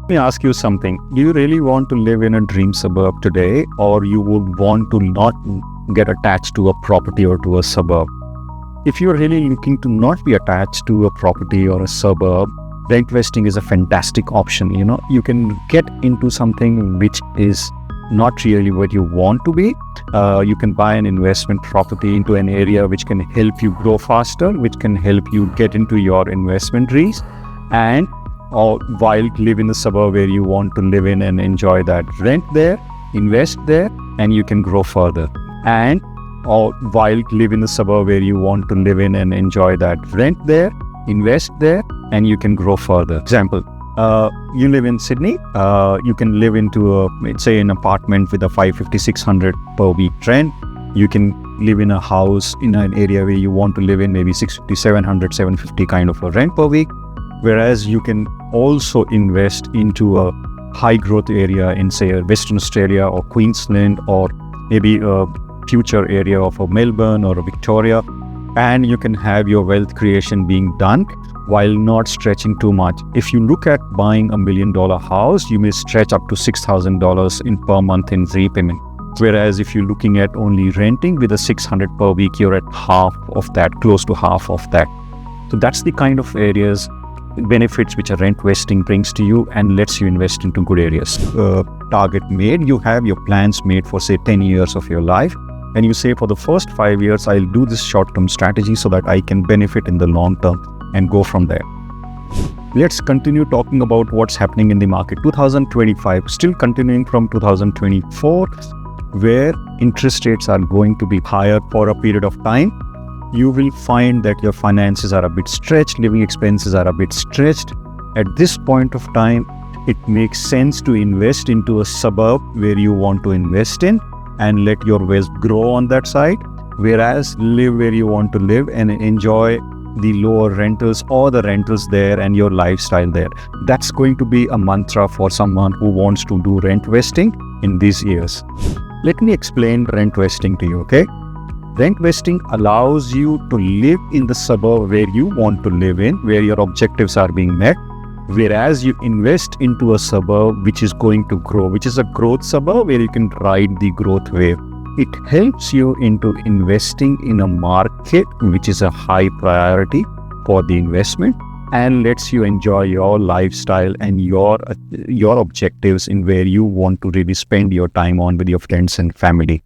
Let me ask you something. Do you really want to live in a dream suburb today, or you would want to not get attached to a property or to a suburb? If you're really looking to not be attached to a property or a suburb, rent vesting is a fantastic option. You can get into something which is not really what you want to be. You can buy an investment property into an area which can help you grow faster, which can help you get into your investment dreams, and or while live in the suburb where you want to live in and enjoy that. Rent there, invest there, and you can grow further. And or while live in the suburb where you want to live in and enjoy that. Rent there, invest there, and you can grow further. Example, you live in Sydney, you can live into say an apartment with a 550-600 per week rent. You can live in a house in an area where you want to live in, maybe 650, 700, 750 kind of a rent per week. Whereas you can also invest into a high growth area in, say, Western Australia or Queensland, or maybe a future area of a Melbourne or a Victoria, and you can have your wealth creation being done while not stretching too much. If you look at buying $1 million house, you may stretch up to $6,000 in per month in repayment. Whereas if you're looking at only renting with a 600 per week, you're at half of that, close to half of that. So that's the kind of areas, benefits which a rent vesting brings to you and lets you invest into good areas. Target made, you have your plans made for, say, 10 years of your life, and you say, for the first 5 years, I'll do this short-term strategy so that I can benefit in the long term and go from there. Let's continue talking about what's happening in the market. 2025, still continuing from 2024, where interest rates are going to be higher for a period of time. You will find that your finances are a bit stretched, living expenses are a bit stretched. At this point of time, it makes sense to invest into a suburb where you want to invest in and let your wealth grow on that side, whereas live where you want to live and enjoy the lower rentals or the rentals there and your lifestyle there. That's going to be a mantra for someone who wants to do rent vesting in these years. Let me explain rent vesting to you, okay? Rent vesting allows you to live in the suburb where you want to live in, where your objectives are being met, whereas you invest into a suburb which is going to grow, which is a growth suburb where you can ride the growth wave. It helps you into investing in a market which is a high priority for the investment and lets you enjoy your lifestyle and your objectives in where you want to really spend your time on with your friends and family.